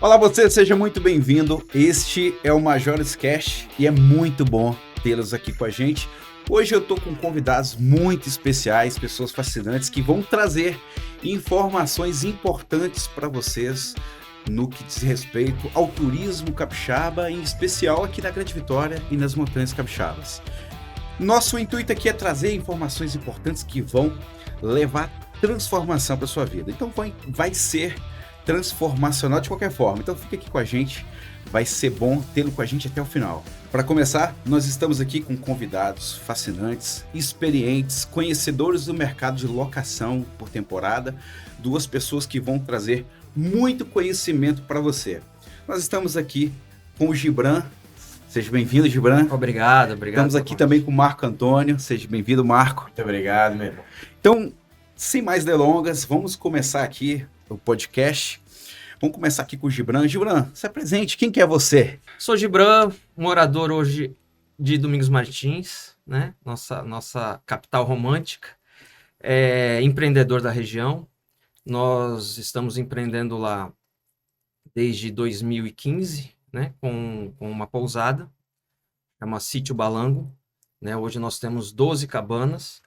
Olá você, seja muito bem-vindo. Este é o Majores Cast e é muito bom tê-los aqui com a gente. Hoje eu tô com convidados muito especiais, pessoas fascinantes que vão trazer informações importantes para vocês no que diz respeito ao turismo capixaba, em especial aqui na Grande Vitória e nas Montanhas Capixabas. Nosso intuito aqui é trazer informações importantes que vão levar transformação para sua vida. Então vai ser transformacional de qualquer forma. Então fica aqui com a gente, vai ser bom tê-lo com a gente até o final. Para começar, nós estamos aqui com convidados fascinantes, experientes, conhecedores do mercado de locação por temporada, duas pessoas que vão trazer muito conhecimento para você. Nós estamos aqui com o Gibran. Seja bem-vindo, Gibran. Obrigado. Estamos aqui também com o Marco Antônio. Seja bem-vindo, Marco. Muito obrigado, meu irmão. Então, sem mais delongas, vamos começar aqui o podcast. Vamos começar aqui com o Gibran. Gibran, se apresente. Quem que é você? Sou Gibran, morador hoje de Domingos Martins, né? Nossa capital romântica. Empreendedor da região. Nós estamos empreendendo lá desde 2015, né? Com uma pousada, chama Sítio Balango, né? Hoje nós temos 12 cabanas,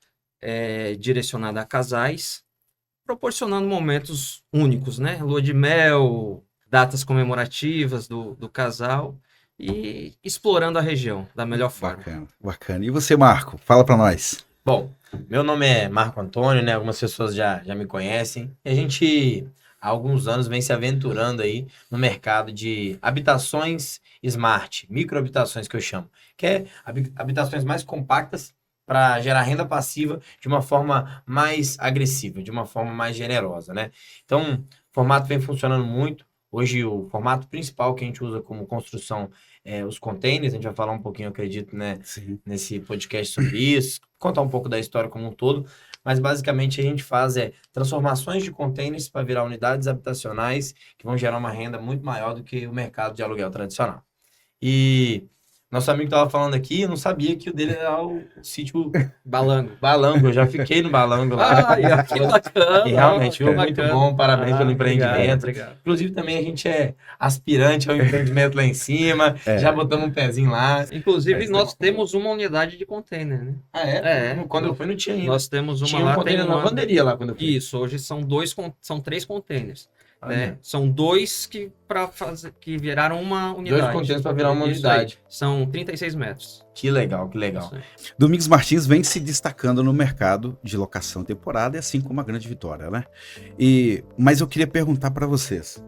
direcionadas a casais, proporcionando momentos únicos, né? Lua de mel, datas comemorativas do casal e explorando a região da melhor forma. Bacana. E você, Marco? Fala para nós. Bom, meu nome é Marco Antônio, né? Algumas pessoas já me conhecem. E a gente, há alguns anos, vem se aventurando aí no mercado de habitações smart, microhabitações que eu chamo, que é habitações mais compactas para gerar renda passiva de uma forma mais agressiva, de uma forma mais generosa, né? Então, o formato vem funcionando muito. Hoje, o formato principal que a gente usa como construção é os containers. A gente vai falar um pouquinho, eu acredito, né, nesse podcast sobre isso, contar um pouco da história como um todo. Mas, basicamente, a gente faz transformações de containers para virar unidades habitacionais que vão gerar uma renda muito maior do que o mercado de aluguel tradicional. E nosso amigo estava falando aqui, eu não sabia que o dele era o sítio Balango. Balango, eu já fiquei no Balango lá. Que bacana. E realmente, muito bom, parabéns pelo empreendimento. Obrigado. Inclusive, também a gente é aspirante ao empreendimento lá em cima, já botamos um pezinho lá. Inclusive, nós temos uma unidade de container, né? Ah, é? Quando eu fui, não tinha ainda. Nós temos uma Tinha lá. um container na lavanderia lá quando eu fui. Isso, hoje são 3 containers. Né? São 2 que viraram uma unidade. 2 containers para virar uma unidade. São 36 metros. Que legal. Domingos Martins vem se destacando no mercado de locação temporada, assim como a Grande Vitória, né? Mas eu queria perguntar para vocês,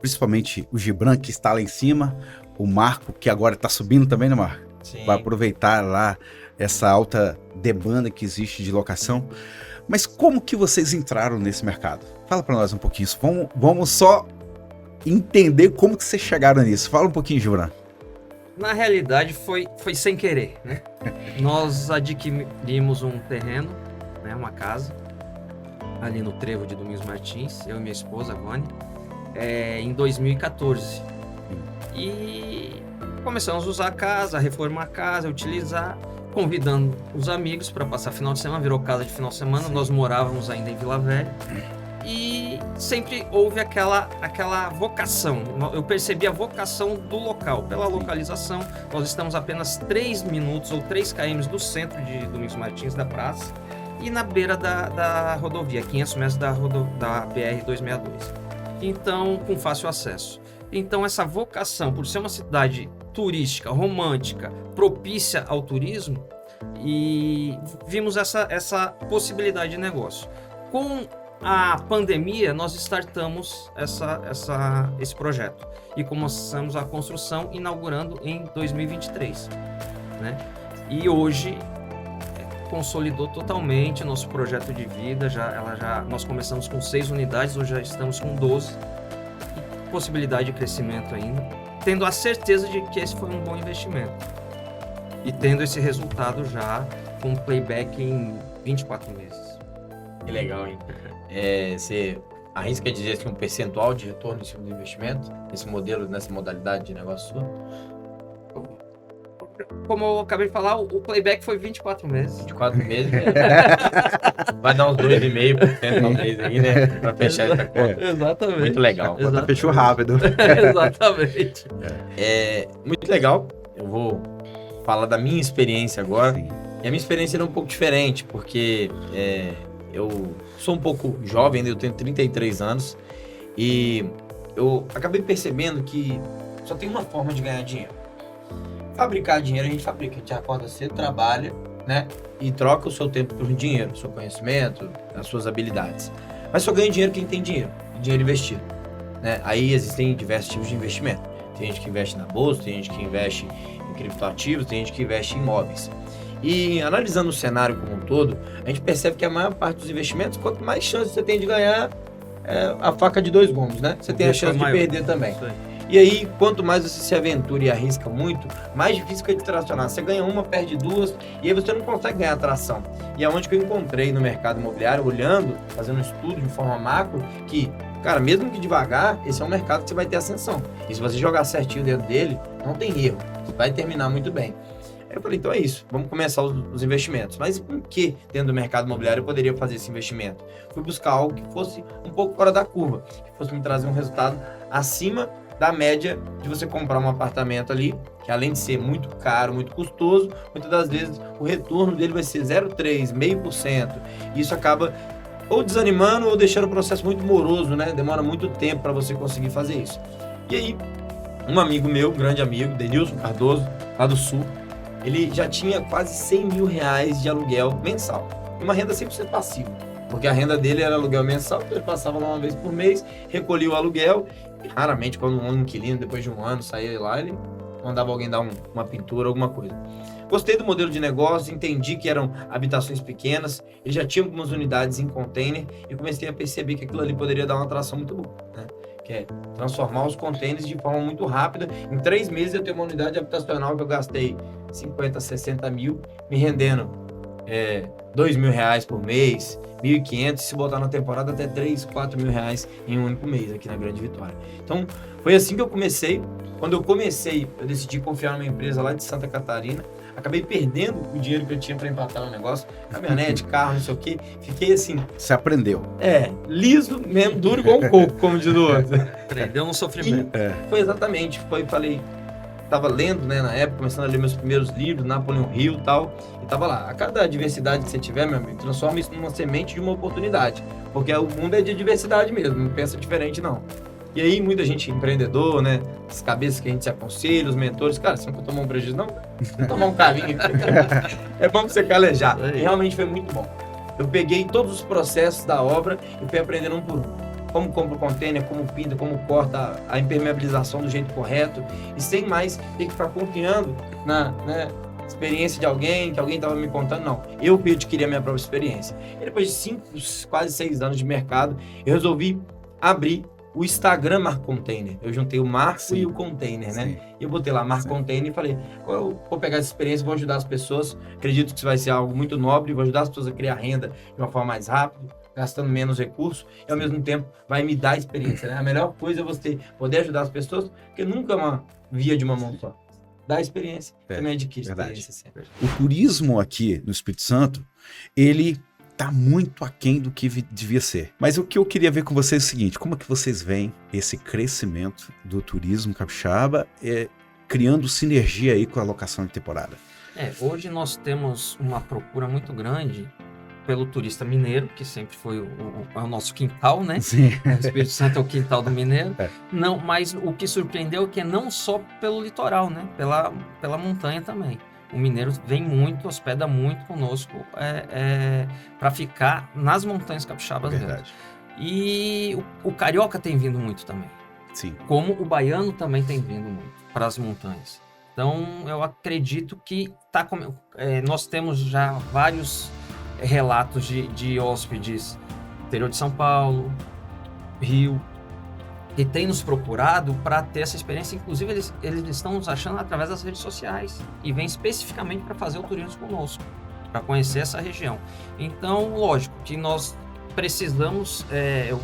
principalmente o Gibran, que está lá em cima, o Marco, que agora está subindo também, né, Marco? Sim. Vai aproveitar lá essa alta demanda que existe de locação. Mas como que vocês entraram nesse mercado? Fala para nós um pouquinho. Vamos só entender como que vocês chegaram nisso. Fala um pouquinho, Gibran. Na realidade, foi sem querer, né? Nós adquirimos um terreno, né, uma casa, ali no trevo de Domingos Martins, eu e minha esposa, a Vânia, em 2014. E começamos a usar a casa, reformar a casa, utilizar, convidando os amigos para passar final de semana, virou casa de final de semana. Sim. Nós morávamos ainda em Vila Velha e sempre houve aquela vocação. Eu percebi a vocação do local, pela localização. Nós estamos apenas 3 minutos ou 3 km do centro de Domingos Martins, da praça, e na beira da rodovia, 500 metros da BR-262. Então, com fácil acesso. Então, essa vocação, por ser uma cidade turística, romântica, propícia ao turismo, e vimos essa possibilidade de negócio. Com a pandemia, nós startamos esse projeto e começamos a construção, inaugurando em 2023, né? E hoje consolidou totalmente nosso projeto de vida. Nós começamos com 6 unidades, hoje já estamos com 12, e possibilidade de crescimento ainda, tendo a certeza de que esse foi um bom investimento e tendo esse resultado já com playback em 24 meses. Que legal, hein? Você arrisca dizer assim, um percentual de retorno em cima do investimento nesse modelo, nessa modalidade de negócio sua? como eu acabei de falar, o playback foi 24 meses. 24 meses, né? Vai dar uns 2,5% ao mês aí, né? Pra fechar essa conta. Exatamente. Muito legal. Conta fechou rápido. Exatamente. Muito legal. Eu vou falar da minha experiência agora. Sim. E a minha experiência era um pouco diferente, porque eu sou um pouco jovem, eu tenho 33 anos. E eu acabei percebendo que só tem uma forma de ganhar dinheiro. Fabricar dinheiro, a gente fabrica. A gente acorda cedo, trabalha, né? E troca o seu tempo por dinheiro, o seu conhecimento, as suas habilidades. Mas só ganha dinheiro quem tem dinheiro investido, né? Aí existem diversos tipos de investimento. Tem gente que investe na bolsa, tem gente que investe em criptoativos, tem gente que investe em imóveis. E analisando o cenário como um todo, a gente percebe que a maior parte dos investimentos, quanto mais chance você tem de ganhar, é a faca de dois gumes, né? Você tem a chance de perder também. E aí, quanto mais você se aventura e arrisca muito, mais difícil fica de tracionar. Você ganha uma, perde duas, e aí você não consegue ganhar tração. E é onde que eu encontrei no mercado imobiliário, olhando, fazendo um estudo de forma macro, que, cara, mesmo que devagar, esse é um mercado que você vai ter ascensão. E se você jogar certinho dentro dele, não tem erro. Você vai terminar muito bem. Aí eu falei, então é isso, vamos começar os investimentos. Mas com que dentro do mercado imobiliário eu poderia fazer esse investimento? Fui buscar algo que fosse um pouco fora da curva, que fosse me trazer um resultado acima da média de você comprar um apartamento ali, que além de ser muito caro, muito custoso, muitas das vezes o retorno dele vai ser 0,3%, 0,5%. E isso acaba ou desanimando ou deixando o processo muito moroso, né? Demora muito tempo para você conseguir fazer isso. E aí, um amigo meu, um grande amigo, Denilson Cardoso, lá do Sul, ele já tinha quase 100 mil reais de aluguel mensal. Uma renda 100% passiva. Porque a renda dele era aluguel mensal, então ele passava lá uma vez por mês, recolhia o aluguel, e raramente quando um inquilino, depois de um ano, saía lá, ele mandava alguém dar uma pintura, alguma coisa. Gostei do modelo de negócio, entendi que eram habitações pequenas, ele já tinha algumas unidades em container, e comecei a perceber que aquilo ali poderia dar uma atração muito boa, né? Que é transformar os containers de forma muito rápida. Em 3 meses eu tenho uma unidade habitacional que eu gastei 50, 60 mil, me rendendo 2 mil reais por mês, 1.500, se botar na temporada até 3, 4 mil reais em um único mês aqui na Grande Vitória. Então, foi assim que eu comecei. Quando eu comecei, eu decidi confiar numa empresa lá de Santa Catarina. Acabei perdendo o dinheiro que eu tinha para empatar no negócio, caminhonete, carro, não sei o quê. Fiquei assim... Você aprendeu. Liso mesmo, duro igual um coco, como diz o outro. Aprendeu no sofrimento. Foi exatamente, falei... Tava lendo, né, na época, começando a ler meus primeiros livros, Napoleão Hill e tal, e tava lá, a cada adversidade que você tiver, meu amigo, transforma isso numa semente de uma oportunidade, porque o mundo é de diversidade mesmo, não pensa diferente não. E aí, muita gente empreendedor, né, as cabeças que a gente se aconselha, os mentores, cara, você não quer tomar um prejuízo, não? Vou tomar um carinho. É bom pra você calejar. E realmente foi muito bom. Eu peguei todos os processos da obra e fui aprendendo um por um. Como compra o container, como pinta, como corta a impermeabilização do jeito correto, e sem mais ter que ficar confiando na experiência de alguém, que alguém estava me contando, não. Eu adquiri a minha própria experiência. E depois de 5, quase 6 anos de mercado, eu resolvi abrir o Instagram Marco Container. Eu juntei o Marco e o Container, né? Sim. E eu botei lá Marco Container e falei, eu vou pegar essa experiência, vou ajudar as pessoas, acredito que isso vai ser algo muito nobre, vou ajudar as pessoas a criar renda de uma forma mais rápida, gastando menos recursos, e ao mesmo tempo vai me dar experiência, né? A melhor coisa é você poder ajudar as pessoas, porque nunca é uma via de uma mão só. Dá experiência, também adquire experiência sempre. O turismo aqui no Espírito Santo, ele tá muito aquém do que devia ser. Mas o que eu queria ver com vocês é o seguinte, como é que vocês veem esse crescimento do turismo capixaba criando sinergia aí com a locação de temporada? Hoje nós temos uma procura muito grande pelo turista mineiro, que sempre foi o nosso quintal, né? Sim. O Espírito Santo é o quintal do mineiro. Não, mas o que surpreendeu é que é não só pelo litoral, né? Pela montanha também. O mineiro vem muito, hospeda muito conosco para ficar nas montanhas capixabas mesmo. Verdade. E o carioca tem vindo muito também. Sim. Como o baiano também tem vindo muito para as montanhas. Então, eu acredito que nós temos já vários relatos de hóspedes interior de São Paulo, Rio, que têm nos procurado para ter essa experiência. Inclusive, eles estão nos achando através das redes sociais e vêm especificamente para fazer o turismo conosco, para conhecer essa região. Então, lógico que nós precisamos... eu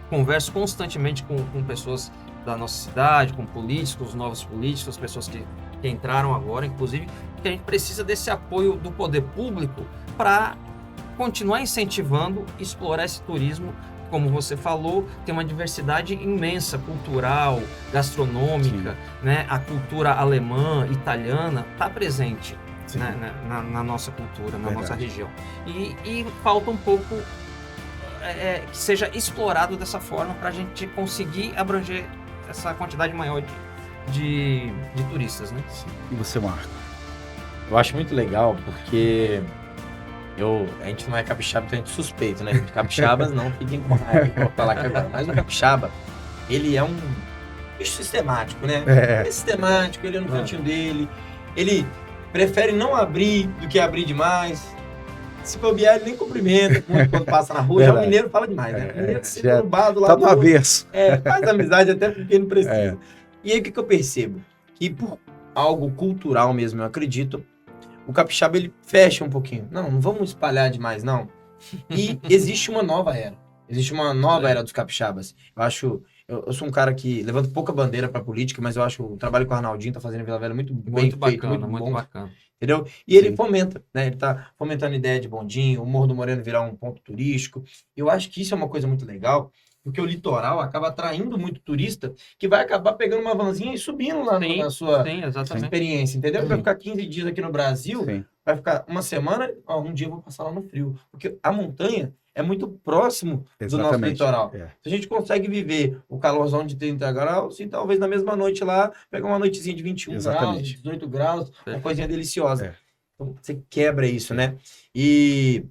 converso constantemente com pessoas da nossa cidade, com políticos, novos políticos, pessoas que que entraram agora, inclusive, que a gente precisa desse apoio do poder público para continuar incentivando, explorar esse turismo. Como você falou, tem uma diversidade imensa, cultural, gastronômica, né? A cultura alemã, italiana, está presente, né? na nossa cultura, na nossa região. E falta um pouco que seja explorado dessa forma para a gente conseguir abranger essa quantidade maior de turistas, né? Sim. E você, Marco? Eu acho muito legal porque a gente não é capixaba, então a gente suspeita, né? Capixabas não fiquem com raiva, vou falar aqui agora. Mas o capixaba, ele é um bicho sistemático, né? É sistemático, ele é no cantinho dele, ele prefere não abrir do que abrir demais. Se bobear, ele nem cumprimenta muito quando passa na rua. Já o mineiro fala demais, né? O mineiro se derrubar do lado do avesso. Faz amizade até porque não precisa. E aí o que eu percebo? Que por algo cultural mesmo, eu acredito, o capixaba ele fecha um pouquinho. Não vamos espalhar demais, não. E existe uma nova era. Existe uma nova era dos capixabas. Eu sou um cara que levanta pouca bandeira pra política, mas eu acho o trabalho que o Arnaldinho tá fazendo em Vila Velha muito bem feito, muito bacana. Entendeu? E ele fomenta, né? Ele tá fomentando a ideia de bondinho, o Morro do Moreno virar um ponto turístico. Eu acho que isso é uma coisa muito legal, porque o litoral acaba atraindo muito turista que vai acabar pegando uma vanzinha e subindo lá na sua experiência, entendeu? Vai ficar 15 dias aqui no Brasil, vai ficar uma semana, um dia eu vou passar lá no frio. Porque a montanha é muito próximo do nosso litoral. Se a gente consegue viver o calorzão de 30 graus, e talvez na mesma noite lá, pegar uma noitezinha de 21 graus, 18 graus, uma coisinha deliciosa. Então, você quebra isso, né? E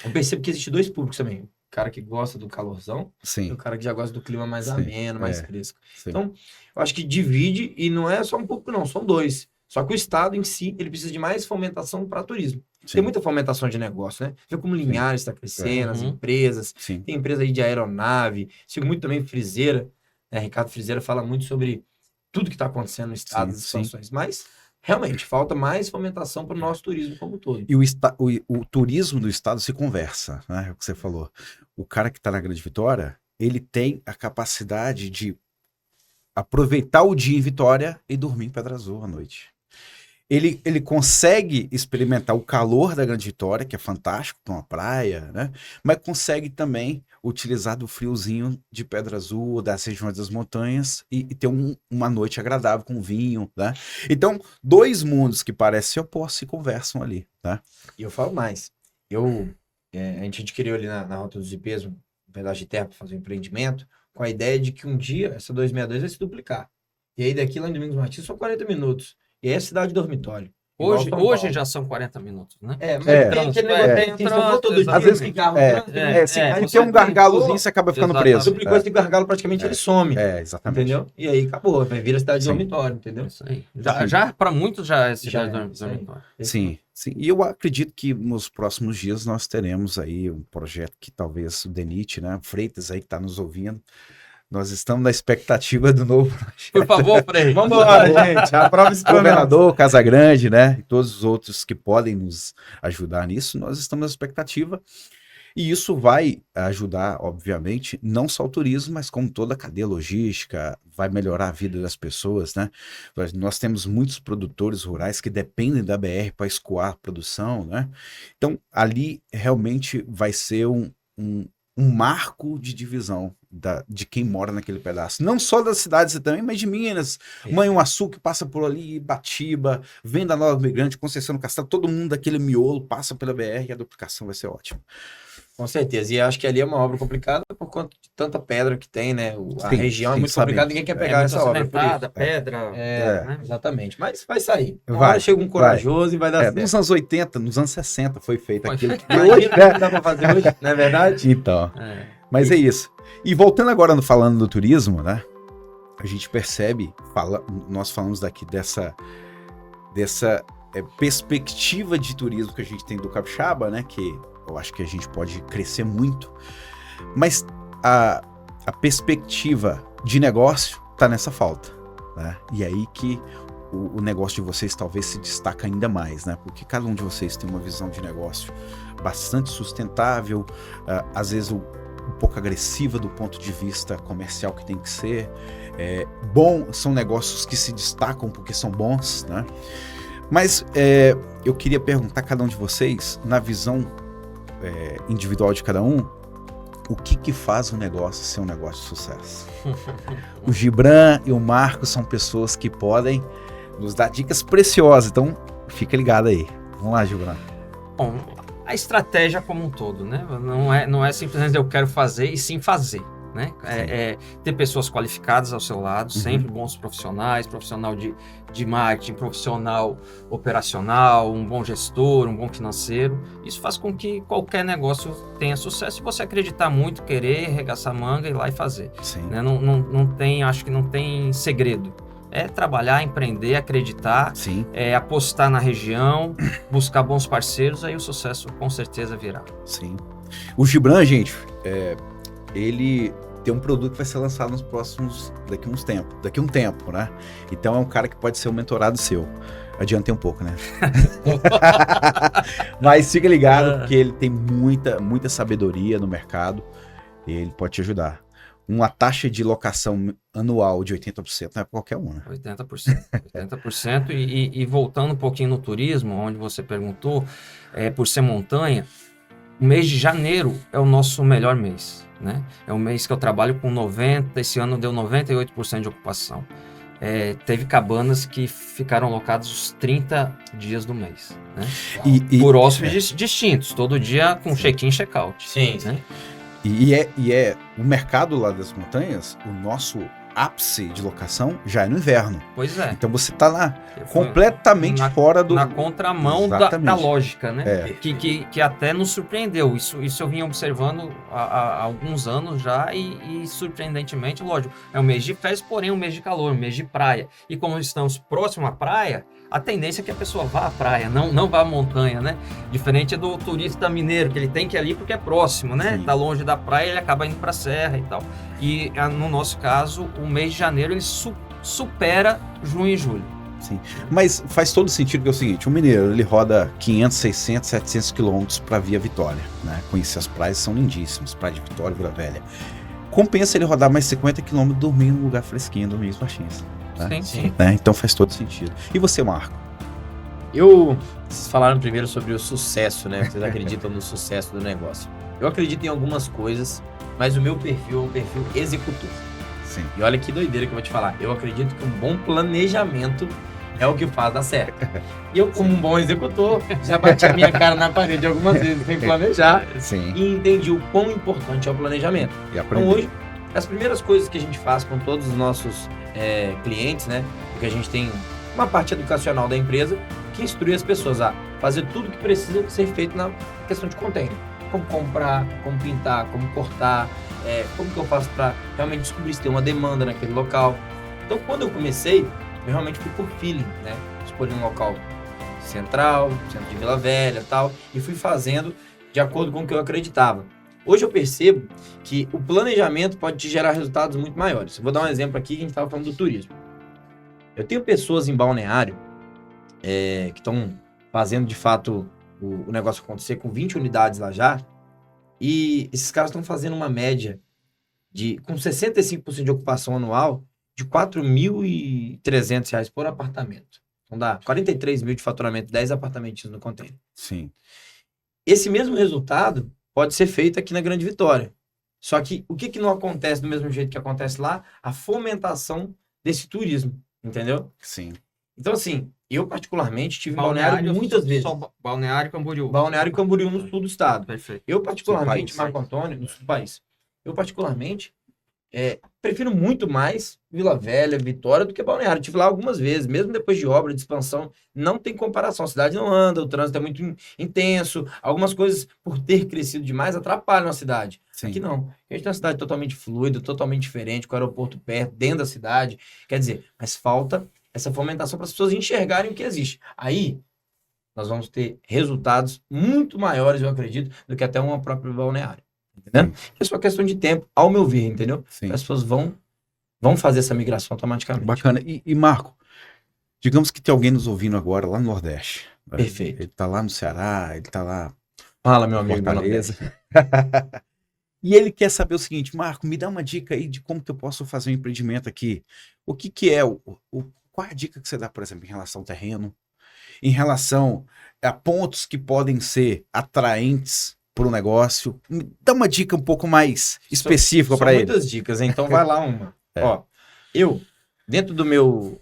eu percebo que existe dois públicos também. O cara que gosta do calorzão e o cara que já gosta do clima mais ameno, mais fresco. Então, eu acho que divide, e não é só um público não, são dois. Só que o Estado em si, ele precisa de mais fomentação para turismo. Tem muita fomentação de negócio, né? Vê como Linhares está crescendo, as empresas. Tem empresa aí de aeronave. Sigo muito também Frizeira. Ricardo Frizeira fala muito sobre tudo que está acontecendo no Estado, as situações. Mas, realmente, falta mais fomentação para o nosso turismo como um todo. E o turismo do Estado se conversa, né? É o que você falou. O cara que está na Grande Vitória, ele tem a capacidade de aproveitar o dia em Vitória e dormir em Pedra Azul à noite. Ele consegue experimentar o calor da Grande Vitória, que é fantástico, com uma praia, né? Mas consegue também utilizar do friozinho de Pedra Azul, das regiões das montanhas, e ter uma noite agradável com vinho, né? Então, dois mundos que parecem opostos se conversam ali, tá? E eu falo mais. A gente adquiriu ali na Rota dos Ipês um pedaço de terra para fazer um empreendimento, com a ideia de que um dia essa 262 vai se duplicar. E aí daqui lá em Domingos Martins são 40 minutos. E é cidade dormitório. Hoje já são 40 minutos, né? Às vezes tem um gargalozinho, você acaba ficando preso. Duplicou esse gargalo, praticamente ele some. Exatamente. Entendeu? E aí acabou, vai vir a cidade dormitório, entendeu? Isso aí. Já para muitos já é cidade dormitório. Sim. E eu acredito que nos próximos dias nós teremos aí um projeto que talvez o DENIT, né? Freitas aí que está nos ouvindo. Nós estamos na expectativa do novo projeto. Por favor, Frei. Vamos embora, gente. Aprova esse governador, Casagrande, né? E todos os outros que podem nos ajudar nisso, nós estamos na expectativa. E isso vai ajudar, obviamente, não só o turismo, mas como toda a cadeia logística, vai melhorar a vida das pessoas, né? Nós temos muitos produtores rurais que dependem da BR para escoar a produção, né? Então, ali realmente vai ser um marco de divisão de quem mora naquele pedaço. Não só das cidades também, mas de Minas. Manhuaçu, que passa por ali, Batiba, Venda Nova Migrante, Conceição do Castelo, todo mundo daquele miolo passa pela BR e a duplicação vai ser ótima. Com certeza. E acho que ali é uma obra complicada por conta de tanta pedra que tem, né? A região é muito complicada, ninguém quer pegar essa obra. Pedra. Né? Exatamente. Mas vai sair. Chega um corajoso e vai dar certo. Nos anos 80, nos anos 60 foi feito aquilo que hoje dá pra fazer hoje, não é verdade? Então. Mas é isso. E voltando agora falando do turismo, né? A gente percebe, nós falamos daqui dessa perspectiva de turismo que a gente tem do Capixaba, né? Que eu acho que a gente pode crescer muito. Mas a perspectiva de negócio está nessa falta, né? E aí que o negócio de vocês talvez se destaca ainda mais, né? Porque cada um de vocês tem uma visão de negócio bastante sustentável, às vezes um pouco agressiva do ponto de vista comercial que tem que ser, São negócios que se destacam porque são bons, né? Mas eu queria perguntar a cada um de vocês, na visão individual de cada um, o que faz um negócio ser um negócio de sucesso? O Gibran e o Marco são pessoas que podem nos dar dicas preciosas, então fica ligado aí. Vamos lá, Gibran. Bom, a estratégia como um todo, né? Não é simplesmente eu quero fazer, e sim fazer, né? Ter pessoas qualificadas ao seu lado, sempre bons profissionais, profissional de marketing, profissional operacional, um bom gestor, um bom financeiro. Isso faz com que qualquer negócio tenha sucesso, e você acreditar muito, querer arregaçar a manga e ir lá e fazer. Né? Acho que não tem segredo. É trabalhar, empreender, acreditar, apostar na região, buscar bons parceiros, aí o sucesso com certeza virá. Sim. O Gibran, gente, ele tem um produto que vai ser lançado daqui um tempo, né? Então é um cara que pode ser um mentorado seu. Adiantei um pouco, né? Mas fica ligado, porque ele tem muita sabedoria no mercado e ele pode te ajudar. Uma taxa de locação anual de 80% não é para qualquer um, né? 80%. E voltando um pouquinho no turismo, onde você perguntou, por ser montanha, o mês de janeiro é o nosso melhor mês, né? É um mês que eu trabalho com 90%, esse ano deu 98% de ocupação. Teve cabanas que ficaram locadas os 30 dias do mês, né? Por hóspedes distintos, todo dia com check-in e check-out. Sim, né? E o mercado lá das montanhas, o nosso ápice de locação já é no inverno. Pois é. Então você está lá completamente fora do... Na contramão da lógica, né? Que até nos surpreendeu. Isso eu vim observando há alguns anos já e surpreendentemente, lógico, é um mês de férias, porém um mês de calor, um mês de praia. E como estamos próximo à praia, a tendência é que a pessoa vá à praia, não vá à montanha, né? Diferente do turista mineiro, que ele tem que ir ali porque é próximo, né? Tá longe da praia, ele acaba indo para a serra e tal. E no nosso caso, o mês de janeiro ele supera junho e julho. Sim, mas faz todo sentido, que é o seguinte, o mineiro ele roda 500, 600, 700 quilômetros para Via Vitória, né? Conhecer as praias, são lindíssimas, Praia de Vitória, Vila Velha. Compensa ele rodar mais 50 quilômetros, dormir num lugar fresquinho, dormir em Martins. Né? Sim. Né? Então faz todo sentido. E você, Marco? Vocês falaram primeiro sobre o sucesso, né? Vocês acreditam no sucesso do negócio. Eu acredito em algumas coisas, mas o meu perfil é um perfil executor. Sim. E olha que doideira que eu vou te falar. Eu acredito que um bom planejamento é o que faz dar certo. E eu, como um bom executor, já bati a minha cara na parede algumas vezes sem planejar. Sim. E entendi o quão importante é o planejamento. Então hoje, as primeiras coisas que a gente faz com todos os nossos clientes, né? Porque a gente tem uma parte educacional da empresa que instrui as pessoas a fazer tudo que precisa ser feito na questão de container. Como comprar, como pintar, como cortar, como que eu faço para realmente descobrir se tem uma demanda naquele local. Então, quando eu comecei, eu realmente fui por feeling, né? Escolhi um local central, centro de Vila Velha e tal, e fui fazendo de acordo com o que eu acreditava. Hoje eu percebo que o planejamento pode te gerar resultados muito maiores. Eu vou dar um exemplo aqui, que a gente estava falando do turismo. Eu tenho pessoas em Balneário que estão fazendo, de fato, o negócio acontecer com 20 unidades lá já, e esses caras estão fazendo uma média com 65% de ocupação anual de R$ 4.300 por apartamento. Então dá 43 mil de faturamento, 10 apartamentos no container. Sim. Esse mesmo resultado pode ser feito aqui na Grande Vitória. Só que o que não acontece do mesmo jeito que acontece lá? A fomentação desse turismo, entendeu? Sim. Então, assim, eu particularmente tive Balneário muitas vezes. Balneário e Camboriú. Balneário e Camboriú no sul do estado. Perfeito. Eu particularmente, Marco Antônio, no sul do país. Eu particularmente prefiro muito mais Vila Velha, Vitória, do que Balneário. Estive lá algumas vezes, mesmo depois de obra, de expansão, não tem comparação. A cidade não anda, o trânsito é muito intenso, algumas coisas, por ter crescido demais, atrapalham a cidade. Sim. Aqui não. A gente tem uma cidade totalmente fluida, totalmente diferente, com o aeroporto perto, dentro da cidade. Quer dizer, mas falta essa fomentação para as pessoas enxergarem o que existe. Aí, nós vamos ter resultados muito maiores, eu acredito, do que até uma própria Balneário. Entendeu? É só questão de tempo, ao meu ver, entendeu? Sim. As pessoas vão fazer essa migração automaticamente. Bacana. E Marco, digamos que tem alguém nos ouvindo agora lá no Nordeste. Né? Perfeito. Ele tá lá no Ceará, ele tá lá... Fala, meu amigo. Fortaleza. E ele quer saber o seguinte, Marco, me dá uma dica aí de como que eu posso fazer um empreendimento aqui. O que que é, qual é a dica que você dá, por exemplo, em relação ao terreno, em relação a pontos que podem ser atraentes para o negócio? Me dá uma dica um pouco mais específica para São ele. muitas dicas, então vai lá uma. Ó, eu, dentro do meu...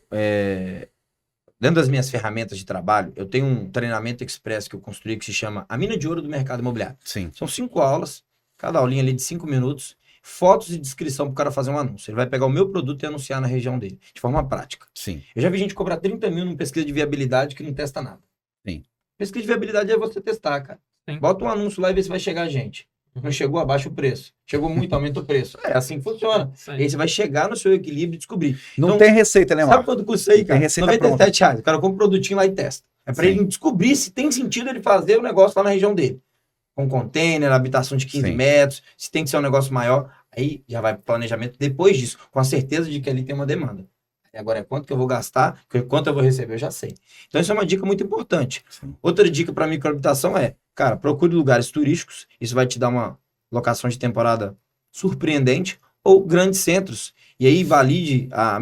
dentro das minhas ferramentas de trabalho, eu tenho um treinamento express que eu construí que se chama A Mina de Ouro do Mercado Imobiliário. Sim. São 5 aulas, cada aulinha ali de 5 minutos, fotos e descrição para o cara fazer um anúncio. Ele vai pegar o meu produto e anunciar na região dele, de forma prática. Sim. Eu já vi gente cobrar 30 mil numa pesquisa de viabilidade que não testa nada. Sim. Pesquisa de viabilidade é você testar, cara. Sim. Bota um anúncio lá e vê se vai chegar gente. Não chegou, abaixa o preço. Chegou muito, aumenta o preço. É assim que funciona. E aí você vai chegar no seu equilíbrio e descobrir. Não Então, tem receita, né, sabe Marco? quanto custa aí, cara? Tem receita R$97. O cara compra um produtinho lá e testa. É pra Sim. ele descobrir se tem sentido ele fazer o negócio lá na região dele. Com container, habitação de 15 Sim. metros, se tem que ser um negócio maior. Aí já vai pro planejamento depois disso, com a certeza de que ali tem uma demanda. E agora é quanto que eu vou gastar, quanto eu vou receber, eu já sei. Então isso é uma dica muito importante. Sim. Outra dica para microhabitação é, cara, procure lugares turísticos, isso vai te dar uma locação de temporada surpreendente, ou grandes centros, e aí valide a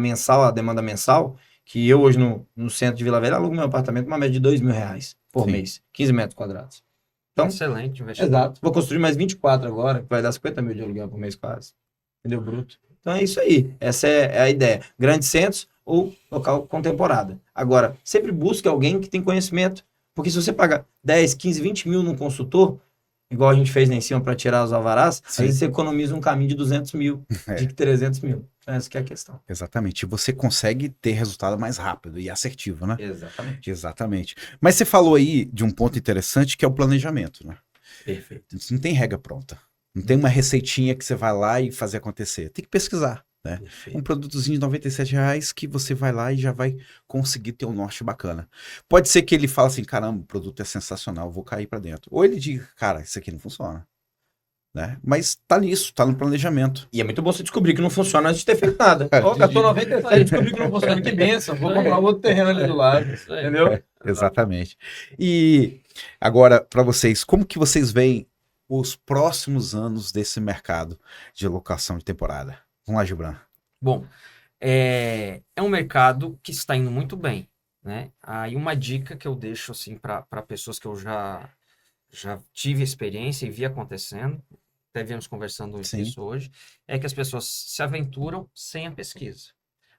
demanda mensal, que eu hoje no centro de Vila Velha alugo meu apartamento uma média de R$2.000 por Sim. mês, 15 metros quadrados. Então, Excelente investimento. exato. Vou construir mais 24 agora, que vai dar 50 mil de aluguel por mês quase. Entendeu? Bruto. Então é isso aí. Essa é a ideia. Grandes centros ou local com temporada. Agora, sempre busque alguém que tem conhecimento. Porque se você paga 10, 15, 20 mil num consultor, igual a gente fez lá em cima para tirar os alvarás, às Sim. vezes você economiza um caminho de 200 mil, de 300 mil. Essa que é a questão. Exatamente. E você consegue ter resultado mais rápido e assertivo, né? Exatamente. Exatamente. Mas você falou aí de um ponto interessante que é o planejamento, né? Perfeito. Não tem regra pronta. Não tem uma receitinha que você vai lá e fazer acontecer. Tem que pesquisar, né? Perfeito. Um produtozinho de R$97 que você vai lá e já vai conseguir ter um norte bacana. Pode ser que ele fale assim, caramba, o produto é sensacional, vou cair para dentro. Ou ele diga, cara, isso aqui não funciona. Né? Mas tá nisso, tá no planejamento. E é muito bom você descobrir que não funciona antes de ter feito nada. Ó, gastou 97 e descobri que não funciona. Que bênção. Vou comprar um outro terreno ali do lado. Isso aí. Entendeu? Exatamente. E agora, para vocês, como que vocês veem os próximos anos desse mercado de locação de temporada? Vamos lá, Gibran. Bom, é um mercado que está indo muito bem, né? Aí uma dica que eu deixo assim para pessoas que eu já tive experiência e vi acontecendo, até viemos conversando Sim. isso hoje, é que as pessoas se aventuram sem a pesquisa.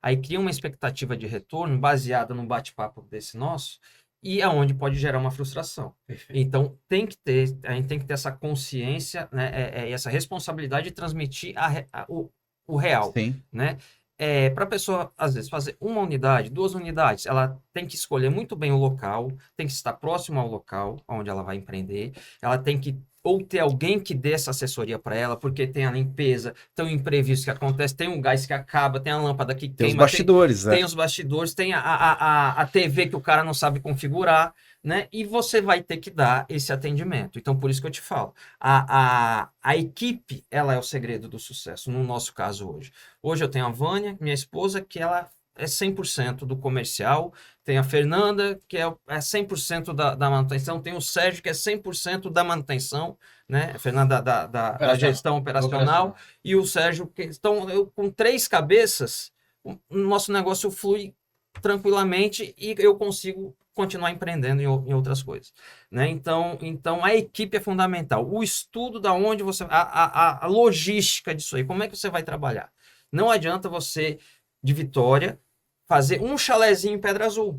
Aí criam uma expectativa de retorno baseada num bate-papo desse nosso, e aonde pode gerar uma frustração. Perfeito. Então, a gente tem que ter essa consciência, né, essa responsabilidade de transmitir o real, Sim. né? Para a pessoa, às vezes, fazer uma unidade, 2 unidades, ela tem que escolher muito bem o local, tem que estar próximo ao local onde ela vai empreender, ela tem que ou ter alguém que dê essa assessoria para ela, porque tem a limpeza, tem o imprevisto que acontece, tem um gás que acaba, tem a lâmpada que Tem os queima, bastidores, né? tem os bastidores, tem a TV que o cara não sabe configurar, né? E você vai ter que dar esse atendimento. Então, por isso que eu te falo, a equipe, ela é o segredo do sucesso, no nosso caso hoje. Hoje eu tenho a Vânia, minha esposa, que ela é 100% do comercial, tem a Fernanda, que é 100% da manutenção, tem o Sérgio, que é 100% da manutenção, né? A Fernanda da gestão operacional, e o Sérgio, que estão com 3 cabeças, o nosso negócio flui tranquilamente e eu consigo continuar empreendendo em outras coisas, né? Então a equipe é fundamental. O estudo da onde você... A logística disso aí, como é que você vai trabalhar? Não adianta você, de Vitória, fazer um chalezinho em Pedra Azul.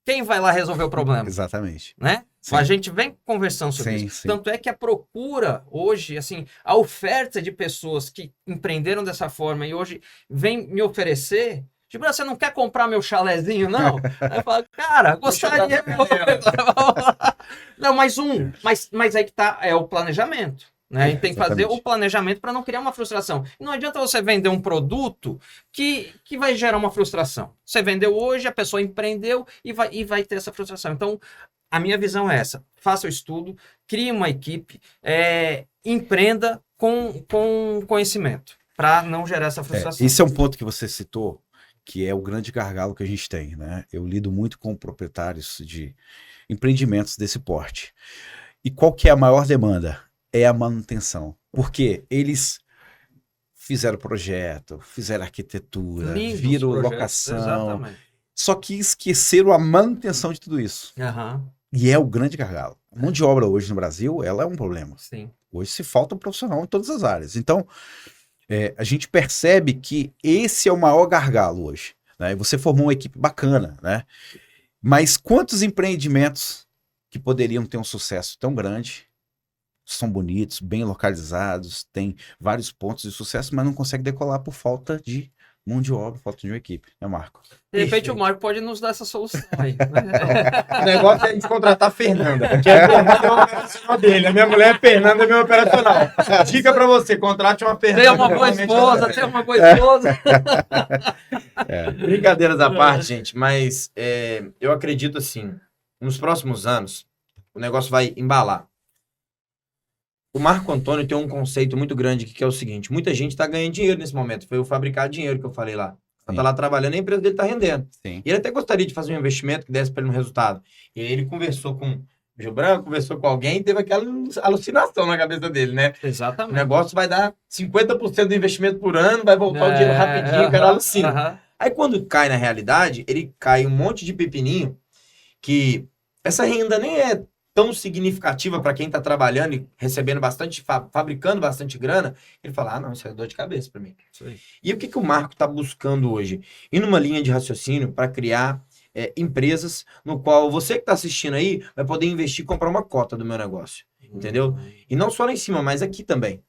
Quem vai lá resolver o problema? Exatamente. Né? Sim. A gente vem conversando sobre Sim, isso. sim. Tanto é que a procura hoje, assim, a oferta de pessoas que empreenderam dessa forma e hoje vem me oferecer... Tipo, você não quer comprar meu chalezinho, não? Aí eu falo, cara, gostaria. Não, mas aí que tá, é o planejamento. Né? A gente tem que fazer o planejamento para não criar uma frustração. E não adianta você vender um produto que vai gerar uma frustração. Você vendeu hoje, a pessoa empreendeu e vai ter essa frustração. Então, a minha visão é essa. Faça o estudo, crie uma equipe, empreenda com conhecimento para não gerar essa frustração. Esse é um ponto que você citou, que é o grande gargalo que a gente tem, né? Eu lido muito com proprietários de empreendimentos desse porte. E qual que é a maior demanda? É a manutenção. Porque eles fizeram projeto, fizeram arquitetura, Lindos viram projetos, locação, exatamente. só que esqueceram a manutenção de tudo isso. Aham, E é o grande gargalo. A mão de obra hoje no Brasil, ela é um problema. sim. Hoje se falta um profissional em todas as áreas. Então, a gente percebe que esse é o maior gargalo hoje, né? Você formou uma equipe bacana, né? Mas quantos empreendimentos que poderiam ter um sucesso tão grande, são bonitos, bem localizados, tem vários pontos de sucesso, mas não consegue decolar por falta de mão de obra, falta de uma equipe, né, Marco? De repente Perfeito. o Marco pode nos dar essa solução aí. O negócio é a gente contratar a Fernanda, porque a Fernanda é o operacional dele. A minha mulher, Fernanda, é meu operacional. Dica pra você, contrate uma Fernanda. Tem uma boa esposa, tem uma boa esposa. Brincadeiras à parte, gente, mas eu acredito assim, nos próximos anos, o negócio vai embalar. O Marco Antônio tem um conceito muito grande que é o seguinte, muita gente está ganhando dinheiro nesse momento, foi o fabricar dinheiro que eu falei lá. Tá lá trabalhando, a empresa dele tá rendendo. Sim. E ele até gostaria de fazer um investimento que desse para ele um resultado. E aí ele conversou com o Gil Branco, conversou com alguém e teve aquela alucinação na cabeça dele, né? O Exatamente. negócio vai dar 50% do investimento por ano, vai voltar o dinheiro rapidinho, o cara alucina. aham. Aí quando cai na realidade, ele cai um monte de pepininho que essa renda nem é tão significativa para quem está trabalhando e recebendo bastante, fabricando bastante grana. Ele fala, não, isso é dor de cabeça para mim. Isso aí. E o que o Marco está buscando hoje? Ir numa linha de raciocínio para criar empresas no qual você que está assistindo aí vai poder investir e comprar uma cota do meu negócio. Entendeu? E não só lá em cima, mas aqui também.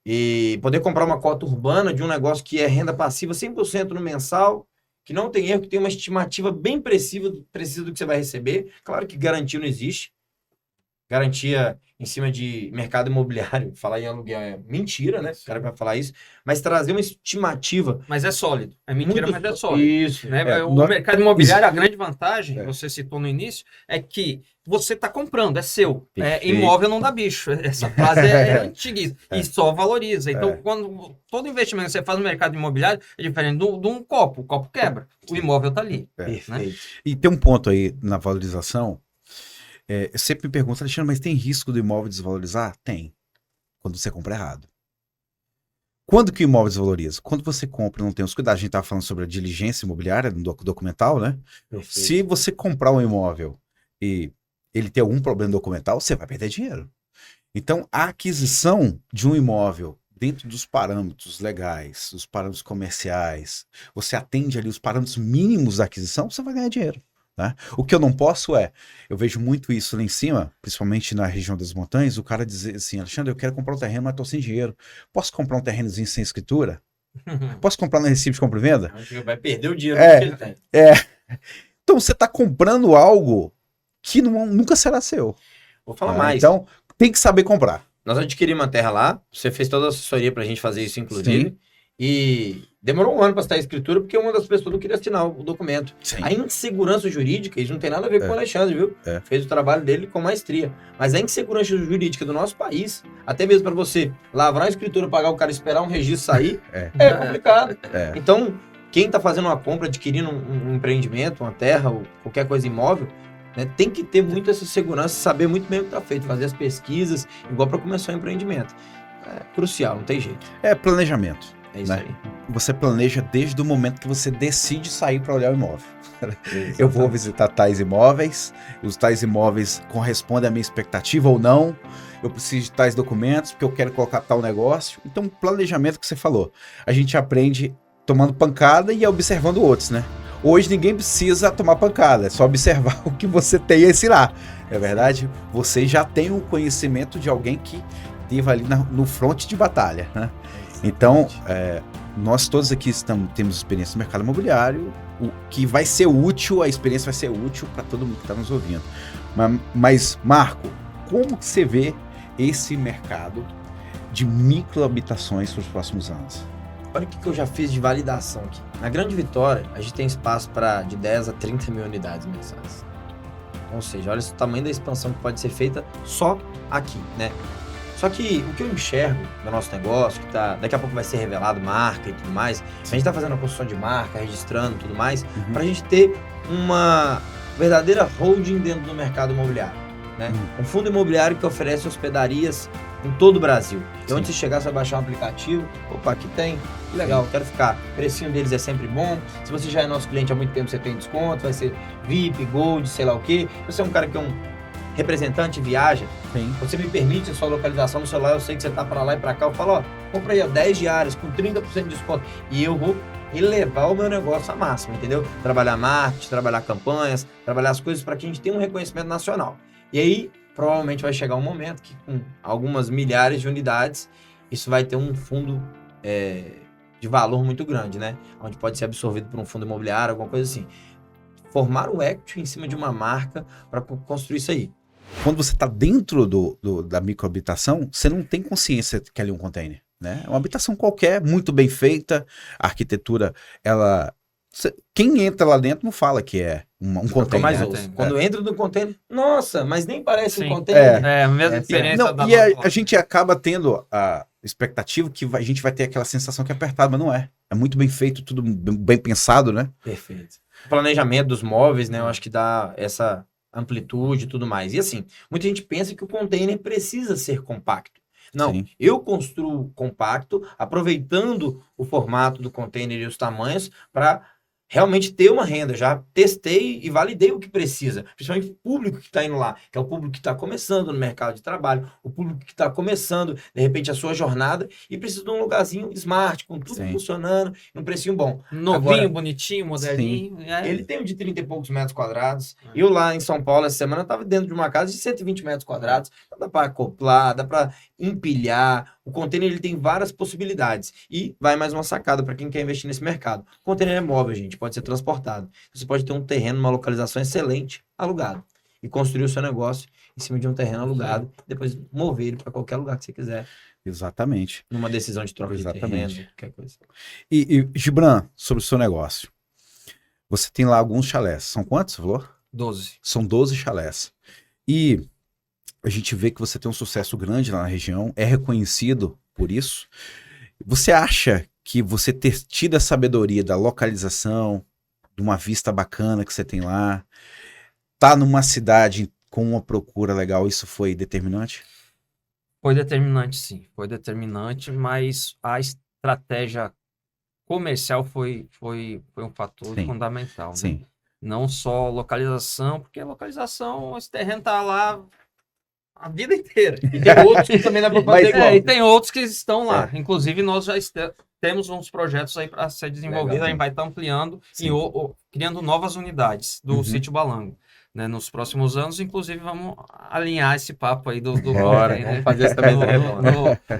E poder comprar uma cota urbana de um negócio que é renda passiva 100% no mensal, que não tem erro, que tem uma estimativa bem precisa do que você vai receber. Claro que garantia não existe. Garantia em cima de mercado imobiliário, falar em aluguel é mentira, né? O cara vai falar isso. Mas trazer uma estimativa. Mas é sólido. É mentira, muito mas é sólido. Isso. Né? O mercado imobiliário, a grande vantagem, você citou no início, é que você está comprando, é seu. Imóvel não dá bicho. Essa frase é antiguíssima. E só valoriza. Então, quando todo investimento que você faz no mercado imobiliário é diferente de um copo. O copo quebra. O imóvel está ali. Perfeito. Né? E tem um ponto aí na valorização. Eu sempre me pergunto, Alexandre, mas tem risco do imóvel desvalorizar? Tem. Quando você compra errado. Quando que o imóvel desvaloriza? Quando você compra e não tem os cuidados. A gente estava falando sobre a diligência imobiliária no documental, né? Perfeito. Se você comprar um imóvel e ele ter algum problema documental, você vai perder dinheiro. Então, a aquisição de um imóvel dentro dos parâmetros legais, dos parâmetros comerciais, você atende ali os parâmetros mínimos da aquisição, você vai ganhar dinheiro. Né? O que eu não posso eu vejo muito isso lá em cima, principalmente na região das montanhas, o cara dizer assim, Alexandre, eu quero comprar um terreno, mas estou sem dinheiro. Posso comprar um terrenozinho sem escritura? Posso comprar no Recife de compra e venda? Vai perder o dinheiro que ele tem. Então você está comprando algo que nunca será seu. Vou falar mais. Então tem que saber comprar. Nós adquirimos uma terra lá, você fez toda a assessoria pra gente fazer isso, inclusive. Sim. E demorou um ano para estar a escritura, porque uma das pessoas não queria assinar o documento. Sim. A insegurança jurídica, isso não tem nada a ver com o Alexandre, viu? Fez o trabalho dele com maestria. Mas a insegurança jurídica do nosso país, até mesmo para você lavrar a escritura, pagar o cara esperar um registro sair, é complicado. Então, quem está fazendo uma compra, adquirindo um empreendimento, uma terra ou qualquer coisa imóvel, né, tem que ter muito essa segurança, saber muito bem o que está feito, fazer as pesquisas, igual para começar o empreendimento. É crucial, não tem jeito. Planejamento. É isso aí. Você planeja desde o momento que você decide sair para olhar o imóvel. Eu vou visitar tais imóveis, os tais imóveis correspondem à minha expectativa ou não, eu preciso de tais documentos porque eu quero colocar tal negócio. Então, planejamento que você falou, a gente aprende tomando pancada e observando outros, né? Hoje ninguém precisa tomar pancada, é só observar o que você tem a ensinar. É verdade? Você já tem o conhecimento de alguém que esteve ali no fronte de batalha, né? Então, nós todos aqui temos experiência no mercado imobiliário, o que vai ser útil, a experiência vai ser útil para todo mundo que está nos ouvindo. Mas, Marco, como que você vê esse mercado de microhabitações para os próximos anos? Olha o que eu já fiz de validação aqui. Na Grande Vitória, a gente tem espaço para de 10 a 30 mil unidades mensais. Ou seja, olha o tamanho da expansão que pode ser feita só aqui, né? Só que o que eu enxergo do nosso negócio, que daqui a pouco vai ser revelado marca e tudo mais, a gente está fazendo a construção de marca, registrando tudo mais, para a gente ter uma verdadeira holding dentro do mercado imobiliário. né? Um fundo imobiliário que oferece hospedarias em todo o Brasil. E onde você chegar, você vai baixar um aplicativo. Opa, aqui tem. Que legal, quero ficar. O precinho deles é sempre bom. Se você já é nosso cliente há muito tempo, você tem desconto. Vai ser VIP, Gold, sei lá o quê. Você é um cara que é um representante, viaja. Sim. Você me permite a sua localização no celular. Eu sei que você tá para lá e para cá. Eu falo, ó, compra aí, ó, 10 diárias com 30% de desconto. E eu vou elevar o meu negócio à máxima, entendeu? Trabalhar marketing, trabalhar campanhas, trabalhar as coisas para que a gente tenha um reconhecimento nacional. E aí, provavelmente vai chegar um momento que com algumas milhares de unidades, isso vai ter um fundo de valor muito grande, né? Onde pode ser absorvido por um fundo imobiliário, alguma coisa assim. Formar o equity em cima de uma marca para construir isso aí. Quando você está dentro da microhabitação, você não tem consciência que ali é um container, né? É uma habitação qualquer, muito bem feita, a arquitetura, quem entra lá dentro não fala que é um container. Mais né? ouço. Quando entra no container, nossa, mas nem parece um container. É a mesma experiência Não, da e a gente acaba tendo a expectativa que a gente vai ter aquela sensação que é apertado, mas não é. É muito bem feito, tudo bem pensado, né? Perfeito. O planejamento dos móveis, né? Eu acho que dá essa amplitude e tudo mais. E assim, muita gente pensa que o container precisa ser compacto. Não, Sim. eu construo compacto, aproveitando o formato do container e os tamanhos para realmente ter uma renda. Já testei e validei o que precisa, principalmente o público que está indo lá, que é o público que está começando no mercado de trabalho, o público que está começando, de repente, a sua jornada e precisa de um lugarzinho smart, com tudo funcionando, num precinho bom. Novinho, agora, bonitinho, moderninho. Ele tem um de 30 e poucos metros quadrados. Eu lá em São Paulo, essa semana, estava dentro de uma casa de 120 metros quadrados. Então dá para acoplar, dá para empilhar. O container ele tem várias possibilidades. E vai mais uma sacada para quem quer investir nesse mercado. O container é móvel, gente, pode ser transportado. Você pode ter um terreno, uma localização excelente, alugado. E construir o seu negócio em cima de um terreno alugado. Depois mover ele para qualquer lugar que você quiser. Exatamente. Numa decisão de troca de terreno, qualquer coisa. E Gibran, sobre o seu negócio. Você tem lá alguns chalés. São quantos, você falou? 12. São 12 chalés. E a gente vê que você tem um sucesso grande lá na região, é reconhecido por isso. Você acha que você ter tido a sabedoria da localização, de uma vista bacana que você tem lá, tá numa cidade com uma procura legal, isso foi determinante? Foi determinante, sim. Foi determinante, mas a estratégia comercial foi um fator fundamental. Sim. Né? Não só localização, porque localização, esse terreno tá lá a vida inteira. E tem outros que também dá para fazer igual. E tem outros que estão lá. Inclusive, nós já temos uns projetos aí para ser desenvolvidos, a gente vai estar ampliando e criando novas unidades do Sítio Balango. Né, nos próximos anos, inclusive, vamos alinhar esse papo aí do vamos fazer isso também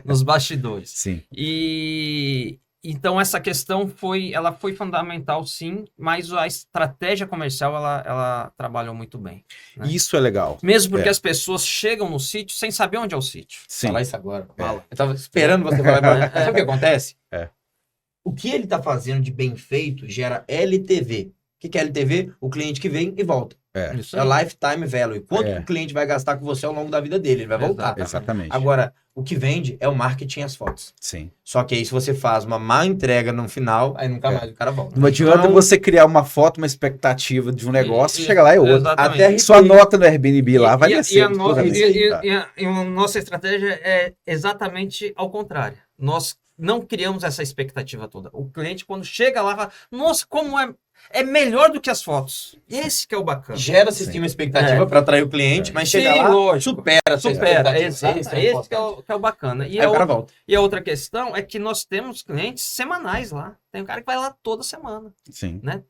nos bastidores. Sim. E então essa questão foi fundamental, sim, mas a estratégia comercial ela trabalhou muito bem. Né? Isso é legal. Mesmo porque as pessoas chegam no sítio sem saber onde é o sítio. Sim. Falar isso agora. Eu estava esperando você falar. Sabe o que acontece? O que ele está fazendo de bem feito gera LTV. O que é LTV? O cliente que vem e volta. É lifetime value. Quanto o cliente vai gastar com você ao longo da vida dele? Ele vai voltar. Exatamente. Agora, o que vende é o marketing e as fotos. Sim. Só que aí, se você faz uma má entrega no final, aí nunca mais o cara volta. Não adianta você criar uma foto, uma expectativa de um negócio, chega lá e outro. Até sua nota no Airbnb lá vai descer. E a nossa estratégia é exatamente ao contrário. Nós não criamos essa expectativa toda. O cliente, quando chega lá, fala, nossa, como é melhor do que as fotos. Esse que é o bacana. Gera-se uma expectativa para atrair o cliente, mas chega lá, lógico. supera. Esse que é o bacana. E aí o cara volta. E a outra questão é que nós temos clientes semanais lá. Tem um cara que vai lá toda semana. Sim. Né?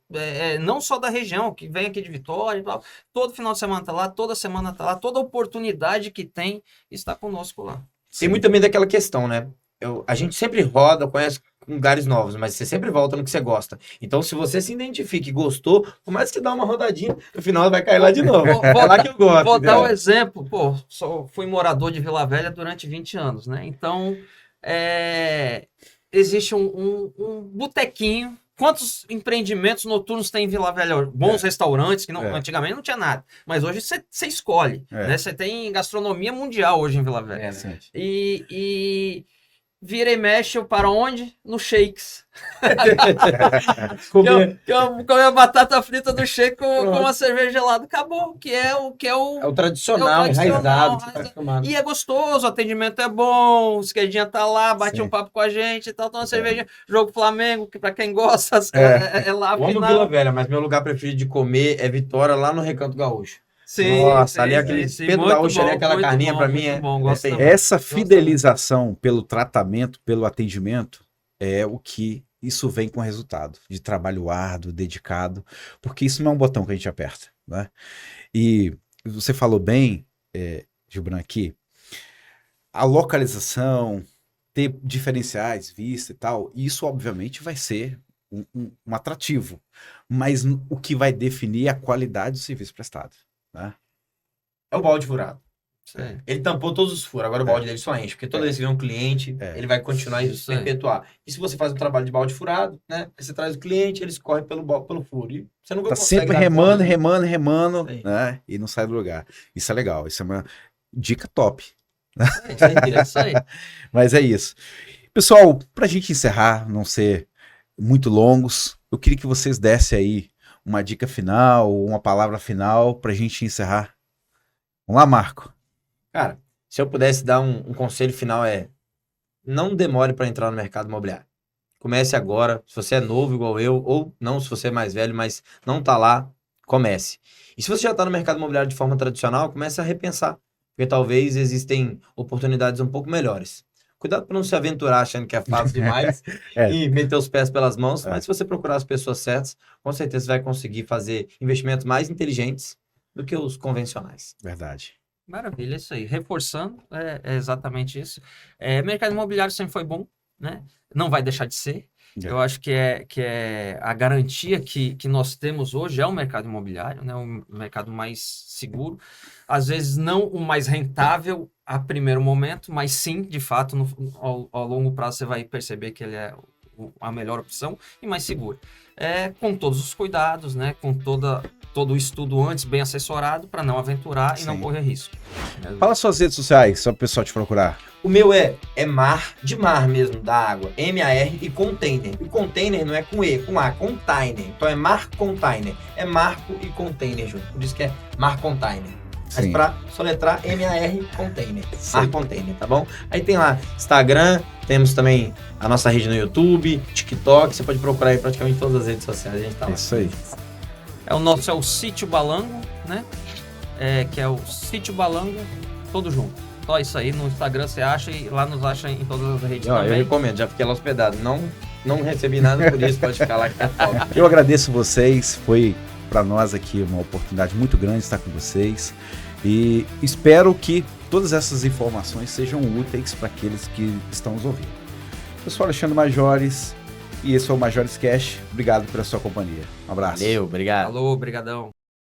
Não só da região, que vem aqui de Vitória e tal. Todo final de semana tá lá, toda semana tá lá. Toda oportunidade que tem está conosco lá. Tem muito também daquela questão, né? A gente sempre roda, conhece lugares novos, mas você sempre volta no que você gosta. Então, se você se identifica e gostou, por mais que dá uma rodadinha, no final vai cair lá de novo. É lá que eu gosto. Vou dar um exemplo. Fui morador de Vila Velha durante 20 anos, né? Então, existe um botequinho. Quantos empreendimentos noturnos tem em Vila Velha hoje? Bons restaurantes, que antigamente não tinha nada. Mas hoje você escolhe. Né? Você tem gastronomia mundial hoje em Vila Velha. vira e mexe, eu para onde? No Shakes. Eu comi a batata frita do Shake com uma cerveja gelada. Acabou, que é o É o tradicional, enraizado. Que você tá acostumado. E é gostoso, o atendimento é bom, o esquerdinha tá lá, bate Sim. um papo com a gente e tal, toma uma cerveja, jogo Flamengo, que pra quem gosta, é lá Eu amo final. Vila Velha, mas meu lugar preferido de comer é Vitória, lá no Recanto Gaúcho. Sim, Nossa, sim, ali sim, aquele sim, Pedro muito Gaúcho ali, bom, aquela muito carninha bom, pra muito mim bom, é gosto tem- também. Essa fidelização pelo tratamento, pelo atendimento, é o que isso vem com resultado de trabalho árduo, dedicado, porque isso não é um botão que a gente aperta, né? E você falou bem, Gilbran, aqui, a localização, ter diferenciais, vista e tal, isso obviamente vai ser um atrativo, mas o que vai definir é a qualidade do serviço prestado, né? É o balde furado. Sim. Ele tampou todos os furos, agora o balde dele só enche, porque toda vez que vem um cliente, ele vai continuar a Isso aí. perpetuar. E se você faz um trabalho de balde furado, né? Aí você traz o cliente, ele escorre pelo furo. E você nunca Tá consegue sempre dar remando, conta. remando, Isso aí. né? E não sai do lugar. Isso é legal, isso é uma dica top. É isso aí. Mas é isso. Pessoal, pra gente encerrar, não ser muito longos, eu queria que vocês dessem aí uma dica final, uma palavra final pra gente encerrar. Vamos lá, Marco. Cara, se eu pudesse dar um conselho final não demore para entrar no mercado imobiliário. Comece agora, se você é novo igual eu, ou não, se você é mais velho, mas não tá lá, comece. E se você já está no mercado imobiliário de forma tradicional, comece a repensar, porque talvez existem oportunidades um pouco melhores. Cuidado para não se aventurar achando que é fácil demais e meter os pés pelas mãos, mas se você procurar as pessoas certas, com certeza você vai conseguir fazer investimentos mais inteligentes do que os convencionais. Verdade. Maravilha, isso aí. Reforçando, é exatamente isso. Mercado imobiliário sempre foi bom, né? Não vai deixar de ser. Eu acho que é a garantia que nós temos hoje é o mercado imobiliário, né? O mercado mais seguro. Às vezes não o mais rentável a primeiro momento, mas sim, de fato, ao longo prazo você vai perceber que ele é a melhor opção e mais seguro. Com todos os cuidados, né? Com todo o estudo antes bem assessorado para não aventurar e não correr risco. Fala suas redes sociais, só para o pessoal te procurar. O meu é mar, de mar mesmo, da água, M-A-R e container. E container não é com E, com A, container. Então é Mar Container. É marco e container junto. Por isso que é Mar Container. Mas pra soletrar, M-A-R Container. Mar Container, tá bom? Aí tem lá Instagram, temos também a nossa rede no YouTube, TikTok. Você pode procurar aí praticamente todas as redes sociais. A gente tá lá. Isso aí. O nosso é o Sítio Balango, né? Que é o Sítio Balango, todo junto. Só isso aí, no Instagram você acha e lá nos acha em todas as redes também. Eu recomendo, já fiquei lá hospedado. Não recebi nada por isso, pode ficar lá que é top. Eu agradeço vocês, foi para nós aqui uma oportunidade muito grande estar com vocês e espero que todas essas informações sejam úteis para aqueles que estão nos ouvindo. Eu sou Alexandre Majores e esse é o Majores Cash. Obrigado pela sua companhia. Um abraço. Valeu, obrigado. Falou, brigadão.